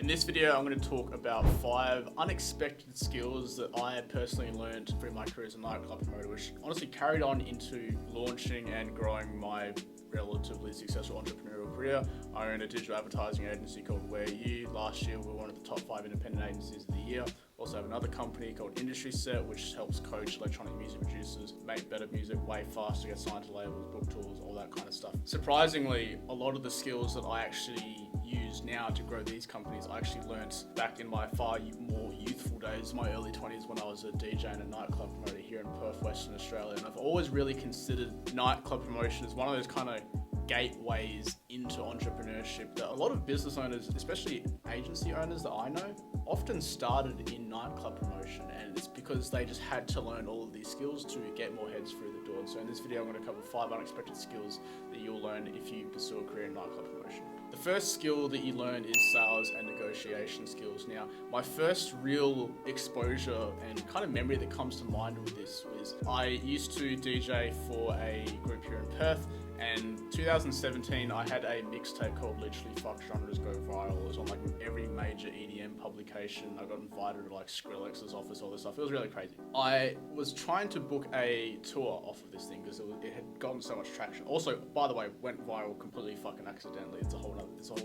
In this video, I'm going to talk about 5 unexpected skills that I personally learned through my career as a nightclub promoter, which honestly carried on into launching and growing my relatively successful entrepreneurial career. I own a digital advertising agency called Where You. Last year, we were one of the top 5 independent agencies of the year. Also have another company called Industry Set, which helps coach electronic music producers make better music way faster, get signed to labels, book tours, all that kind of stuff. Surprisingly, a lot of the skills that I actually use now to grow these companies, I actually learnt back in my far more youthful days, my early 20s, when I was a DJ and a nightclub promoter here in Perth, Western Australia. And I've always really considered nightclub promotion as one of those kind of gateways into entrepreneurship that a lot of business owners, especially agency owners that I know, often started in nightclub promotion, and it's because they just had to learn all of these skills to get more heads through the door. And so in this video, I'm going to cover 5 unexpected skills that you'll learn if you pursue a career in nightclub promotion. The first skill that you learn is sales and negotiation skills. Now, my first real exposure and kind of memory that comes to mind with this was I used to DJ for a group here in Perth, and 2017 I had a mixtape called Literally Fuck Genres Go Viral. It was on like every major EDM publication. I got invited to like Skrillex's office, all this stuff. It was really crazy. I was trying to book a tour off of this thing because it had gotten so much traction. Also, by the way, went viral completely fucking accidentally. It's a whole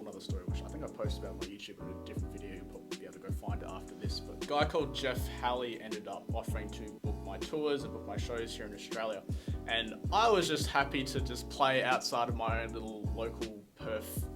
nother story, which I think I posted about on my YouTube in a different video. You'll probably be able to go find it after this. But a guy called Jeff Halley ended up offering to book my tours and book my shows here in Australia. And I was just happy to just play outside of my own little local Perth,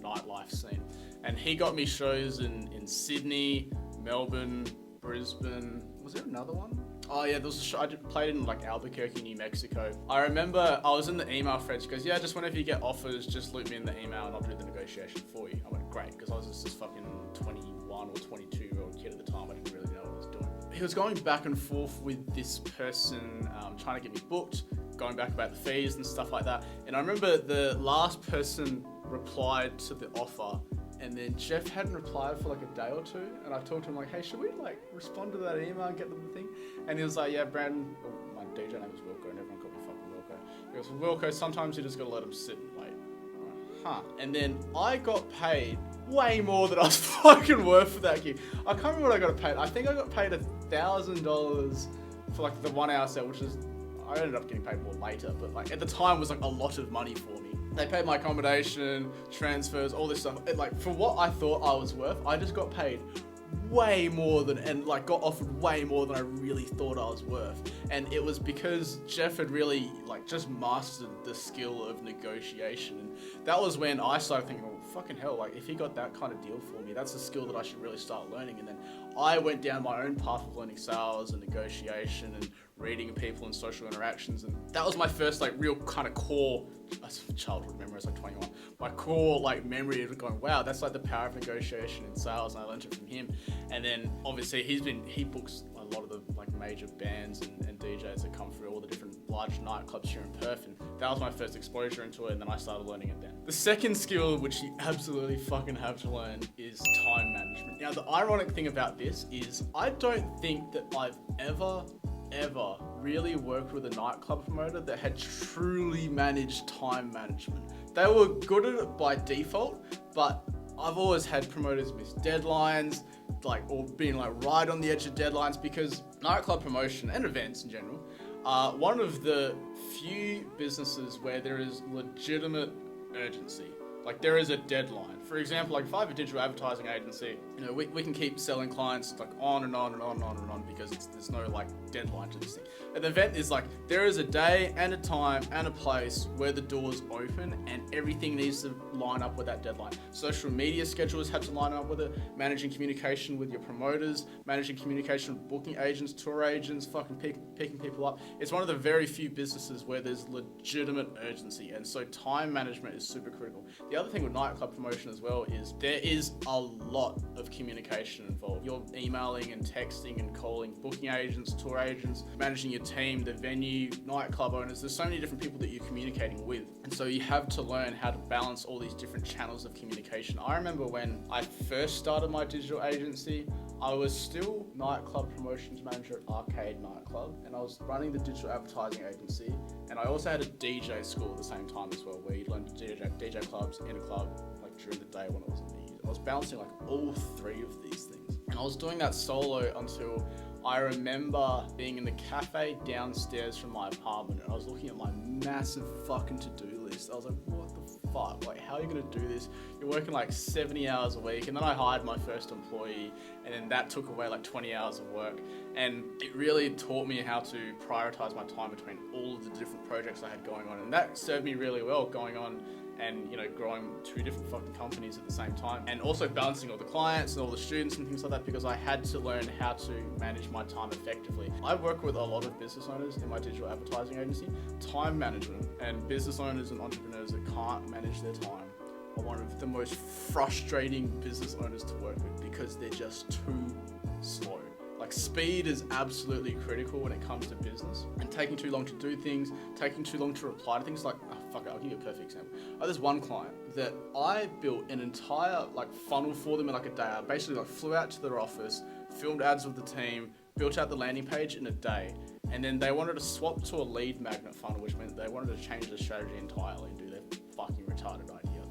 nightlife scene. And he got me shows in Sydney, Melbourne, Brisbane. Was there another one? Oh yeah, there was a show I played in like Albuquerque, New Mexico. I remember I was in the email thread. She goes, "Yeah, just whenever you get offers, just loop me in the email and I'll do the negotiation for you." I went, "Great," because I was just this fucking 21 or 22-year-old kid at the time. I didn't really know what I was doing. He was going back and forth with this person, trying to get me booked, going back about the fees and stuff like that. And I remember the last person replied to the offer, and then Jeff hadn't replied for like a day or two, and I talked to him like, "Hey, should we like respond to that email and get them the thing?" And he was like, "Yeah, Brandon," my DJ name was Wilco, and everyone called me fucking Wilco. He goes, "Well, Wilco, sometimes you just gotta let them sit and wait." Huh. And then I got paid way more than I was fucking worth for that gig. I can't remember what I got paid. I think I got paid $1,000 for like the 1 hour set, which is, I ended up getting paid more later, but like at the time was like a lot of money for me. They paid my accommodation, transfers, all this stuff. Like for what I thought I was worth, I just got paid way more than, and like got offered way more than I really thought I was worth. And it was because Jeff had really like just mastered the skill of negotiation. And that was when I started thinking, well, fucking hell, like if he got that kind of deal for me, that's a skill that I should really start learning. And then I went down my own path of learning sales and negotiation and reading people and social interactions. And that was my first like real kind of core childhood memory. I was like 21. My core like memory of going, wow, that's like the power of negotiation in sales, and I learned it from him. And then obviously he books a lot of the like major bands and DJs that come through all the different large nightclubs here in Perth, and that was my first exposure into it, and then I started learning it then. The second skill, which you absolutely fucking have to learn, is time management. Now the ironic thing about this is I don't think that I've ever really worked with a nightclub promoter that had truly managed time management. They were good at it by default, but I've always had promoters miss deadlines, like, or being like right on the edge of deadlines, because nightclub promotion and events in general are one of the few businesses where there is legitimate urgency. Like there is a deadline. For example, like if I have a digital advertising agency, we can keep selling clients like on and on and on and on and on because there's no like deadline to this thing. An event is like there is a day and a time and a place where the doors open and everything needs to line up with that deadline. Social media schedules have to line up with it, managing communication with your promoters, managing communication with booking agents, tour agents, fucking picking people up. It's one of the very few businesses where there's legitimate urgency, and so time management is super critical. The other thing with nightclub promotion as well is there is a lot of communication involved. You're emailing and texting and calling booking agents, tour agents, managing your team, the venue, nightclub owners. There's so many different people that you're communicating with. And so you have to learn how to balance all these different channels of communication. I remember when I first started my digital agency, I was still nightclub promotions manager at Arcade Nightclub, and I was running the digital advertising agency, and I also had a DJ school at the same time as well, where you learn DJ clubs in a club like during the day when it wasn't being used. I was balancing like all three of these things. And I was doing that solo until I remember being in the cafe downstairs from my apartment, and I was looking at my massive fucking to-do list. I was like, what the fuck? Like, how are you gonna do this? You're working like 70 hours a week. And then I hired my first employee, and then that took away like 20 hours of work. And it really taught me how to prioritize my time between all of the different projects I had going on. And that served me really well going on and, you know, growing two different fucking companies at the same time, and also balancing all the clients and all the students and things like that, because I had to learn how to manage my time effectively. I work with a lot of business owners in my digital advertising agency. Time management and business owners and entrepreneurs that can't manage their time are one of the most frustrating business owners to work with, because they're just too slow. Like, speed is absolutely critical when it comes to business, and taking too long to do things, taking too long to reply to things. Like, I'll give you a perfect example. There's one client that I built an entire like funnel for them in like a day. I basically like flew out to their office, filmed ads with the team, built out the landing page in a day. And then they wanted to swap to a lead magnet funnel, which meant they wanted to change the strategy entirely and do their fucking retarded idea.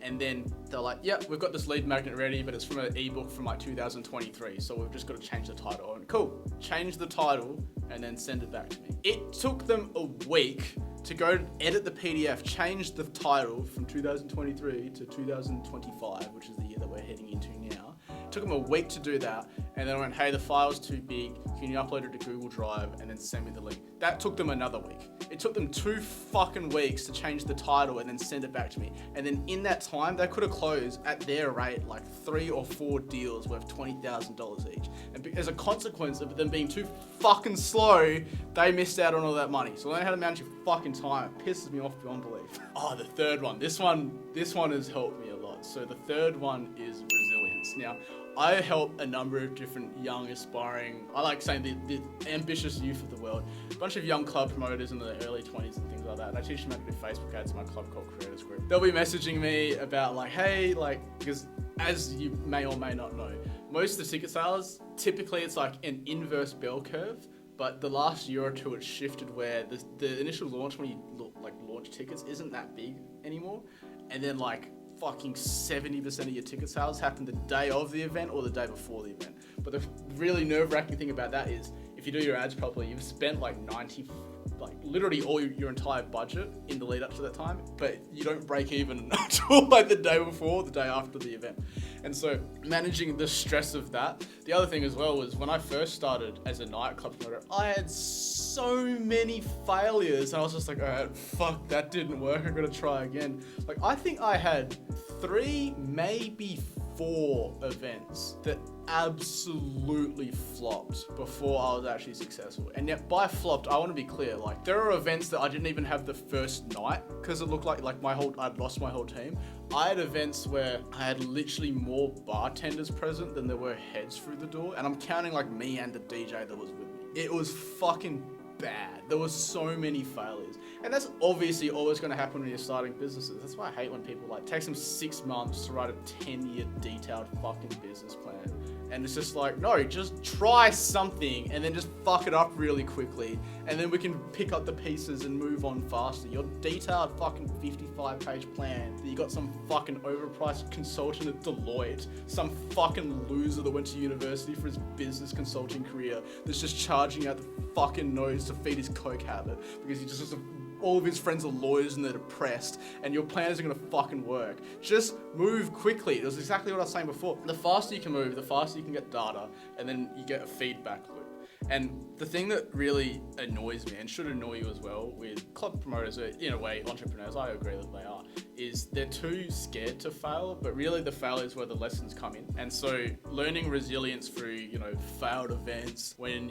And then they're like, yeah, we've got this lead magnet ready, but it's from an ebook from like 2023. So we've just got to change the title. And cool, change the title and then send it back to me. It took them a week to go edit the PDF, change the title from 2023 to 2025, which is the year that we're heading into now. It took them a week to do that. And then I went, hey, the file's too big. Can you upload it to Google Drive and then send me the link? That took them another week. It took them 2 fucking weeks to change the title and then send it back to me. And then in that time, they could have closed at their rate like 3 or 4 deals worth $20,000 each. And as a consequence of them being too fucking slow, they missed out on all that money. So learn how to manage your fucking time. It pisses me off beyond belief. Oh, the third one. This one has helped me a lot. So the third one is resilience. Now, I help a number of different young, aspiring, I like saying the ambitious youth of the world, a bunch of young club promoters in the early 20s and things like that. And I teach them how to do Facebook ads in my club called Creators Group. They'll be messaging me about like, hey, like, because as you may or may not know, most of the ticket sales, typically it's like an inverse bell curve. But the last year or two, it's shifted where the initial launch, when you launch tickets, isn't that big anymore. And then like fucking 70% of your ticket sales happen the day of the event or the day before the event. But the really nerve-wracking thing about that is, if you do your ads properly, you've spent like literally all your entire budget in the lead up to that time, but you don't break even until like the day before, the day after the event. And so managing the stress of that. The other thing as well was, when I first started as a nightclub promoter, I had so many failures, and I was just like, all right, fuck, that didn't work, I'm gonna try again. Like, I think I had 3, maybe 4 events that absolutely flopped before I was actually successful. And yet by flopped, I want to be clear, like, there are events that I didn't even have the first night because it looked like I'd lost my whole team. I had events where I had literally more bartenders present than there were heads through the door, and I'm counting like me and the DJ that was with me. It was fucking bad. There were so many failures. And that's obviously always going to happen when you're starting businesses. That's why I hate when people like takes them 6 months to write a 10-year detailed fucking business plan. And it's just like, no, just try something and then just fuck it up really quickly. And then we can pick up the pieces and move on faster. Your detailed fucking 55-page plan that you got some fucking overpriced consultant at Deloitte, some fucking loser that went to university for his business consulting career that's just charging out the fucking nose to feed his coke habit because he just all of his friends are lawyers and they're depressed, and your plan isn't gonna fucking work. Just move quickly. It was exactly what I was saying before. The faster you can move, the faster you can get data, and then you get a feedback loop. And the thing that really annoys me, and should annoy you as well, with club promoters, or in a way entrepreneurs, I agree that they are, is they're too scared to fail, but really the failure is where the lessons come in. And so learning resilience through, failed events, when,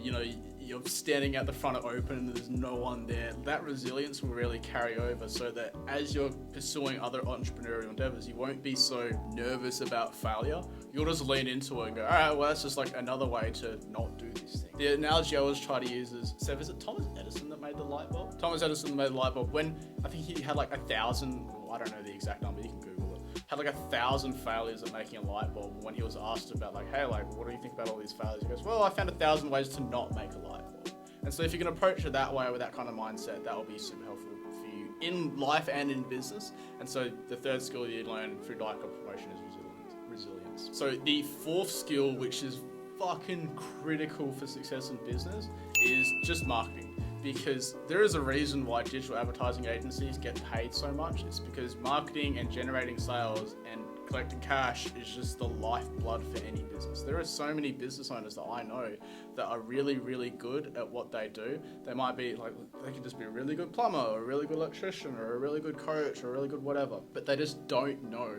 you're standing at the front of open and there's no one there, that resilience will really carry over, so that as you're pursuing other entrepreneurial endeavors, you won't be so nervous about failure. You'll just lean into it and go, all right, well, that's just like another way to not do this thing. The analogy I always try to use is, Sev, is it Thomas Edison that made the light bulb? Thomas Edison made the light bulb when I think he had like 1,000, I don't know the exact number, you can Google it, had like 1,000 failures at making a light bulb. When he was asked about like, hey, like, what do you think about all these failures? He goes, well, I found 1,000 ways to not make a light bulb. And so if you can approach it that way with that kind of mindset, that will be super helpful for you in life and in business. And so the third skill you learn through nightclub promotion is resilience. resilience. So the fourth skill, which is fucking critical for success in business, is just marketing. Because there is a reason why digital advertising agencies get paid so much. It's because marketing and generating sales and collecting cash is just the lifeblood for any business. There are so many business owners that I know that are really, really good at what they do. They might be like, they could just be a really good plumber or a really good electrician or a really good coach or a really good whatever, but they just don't know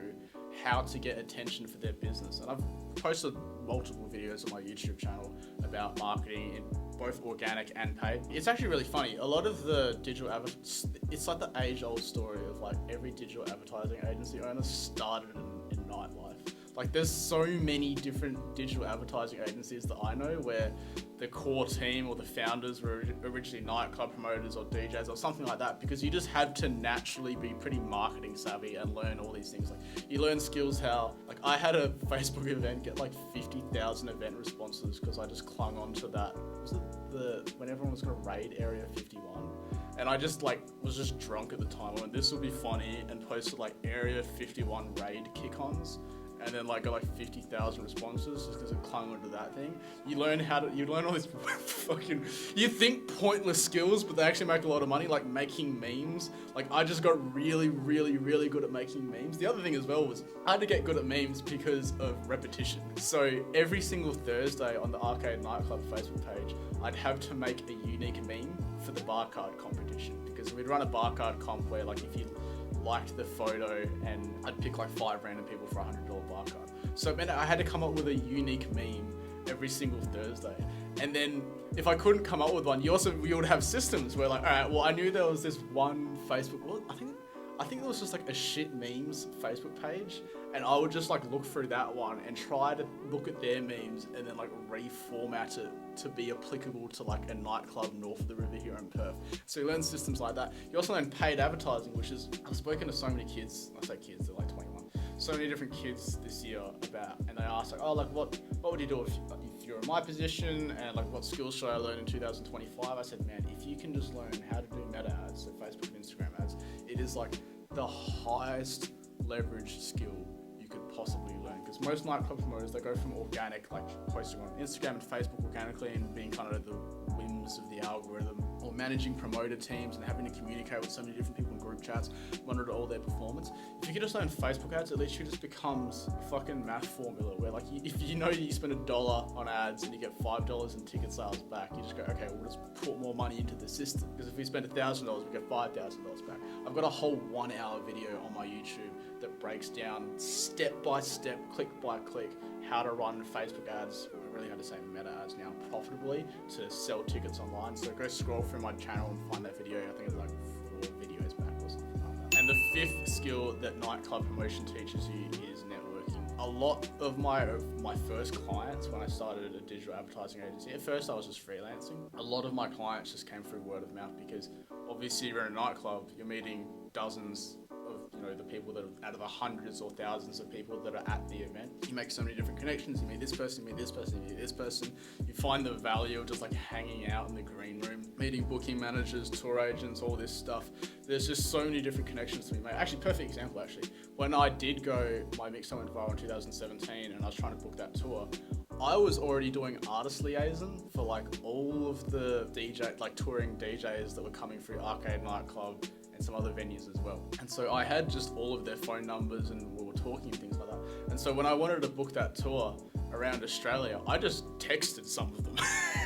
how to get attention for their business. And I've posted multiple videos on my YouTube channel about marketing in both organic and paid. It's actually really funny. A lot of the digital it's like the age-old story of like every digital advertising agency owner started in nightlife. Like there's so many different digital advertising agencies that I know where the core team or the founders were originally nightclub promoters or DJs or something like that, because you just had to naturally be pretty marketing savvy and learn all these things. Like you learn skills how, like I had a Facebook event get like 50,000 event responses because I just clung on to that. Was it when everyone was gonna raid Area 51? And I just like was just drunk at the time. I went, this will be funny, and posted like Area 51 raid kick-ons. And then like got like 50,000 responses just because it clung onto that thing. You learn all these fucking, you think pointless skills, but they actually make a lot of money, like making memes. Like I just got really, really, really good at making memes. The other thing as well was I had to get good at memes because of repetition. So every single Thursday on the Arcade Nightclub Facebook page, I'd have to make a unique meme for the bar card competition, because we'd run a bar card comp where like if you liked the photo, and I'd pick like 5 random people for a $100 bar card. So it meant I had to come up with a unique meme every single Thursday. And then if I couldn't come up with one, we would have systems where like, all right, well I knew there was this one Facebook, well, I think it was just like a shit memes Facebook page, and I would just like look through that one and try to look at their memes and then like reformat it to be applicable to like a nightclub north of the river here in Perth. So you learn systems like that. You also learn paid advertising, which is, I've spoken to so many kids, I say kids, they're like 21, so many different kids this year about, and they ask like, oh, like what would you do if you're in my position, and like what skills should I learn in 2025? I said, man, if you can just learn how to do meta ads, so Facebook and Instagram ads, it is like the highest leverage skill you could possibly learn. Because most nightclub promoters, they go from organic, like posting on Instagram and Facebook organically and being kind of the whims of the algorithm, or managing promoter teams and having to communicate with so many different people in group chats, monitor all their performance. If you could just learn Facebook ads, at least it just becomes a fucking math formula where like if you know you spend $1 on ads and you get $5 in ticket sales back, you just go, okay, we'll just put more money into the system. Because if we spend $1,000, we get $5,000 back. I've got a whole 1 hour video on my YouTube that breaks down step by step, click by click, how to run Facebook ads, I really had to say meta ads now, profitably to sell tickets online. So go scroll through my channel and find that video. I think it's like 4 videos back or something like that. And the fifth skill that nightclub promotion teaches you is networking. A lot of my first clients when I started a digital advertising agency, at first I was just freelancing. A lot of my clients just came through word of mouth, because obviously you're in a nightclub, you're meeting dozens of the people that are out of the hundreds or thousands of people that are at the event. You make so many different connections. You meet this person, you meet this person, you meet this person. You find the value of just like hanging out in the green room, meeting booking managers, tour agents, all this stuff. There's just so many different connections to be made. Actually, perfect example actually. When I did go, my mixtape went viral in 2017 and I was trying to book that tour, I was already doing artist liaison for like all of the touring DJs that were coming through Arcade Nightclub and some other venues as well. And so I had just all of their phone numbers and we were talking and things like that. And so when I wanted to book that tour around Australia, I just texted some of them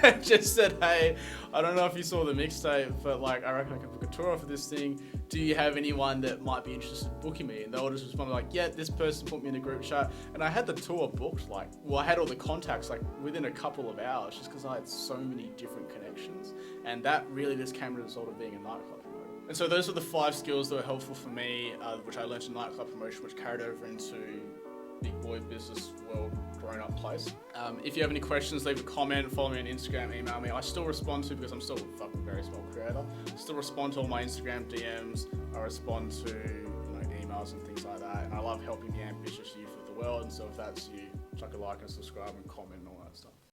and just said, hey, I don't know if you saw the mixtape, but like I reckon I can book a tour for this thing. Do you have anyone that might be interested in booking me? And they all just responded like, yeah, this person put me in a group chat. And I had the tour booked I had all the contacts like within a couple of hours, just because I had so many different connections. And that really just came as a result of being a nightclub promoter. And so those are the 5 skills that were helpful for me, which I learned in nightclub promotion, which carried over into big boy business world, grown up place. If you have any questions, leave a comment, follow me on Instagram, email me. I still respond to, because I'm still a fucking very small creator, I still respond to all my Instagram DMs. I respond to emails and things like that. And I love helping the ambitious youth of the world. And so if that's you, chuck a like and subscribe and comment and all that.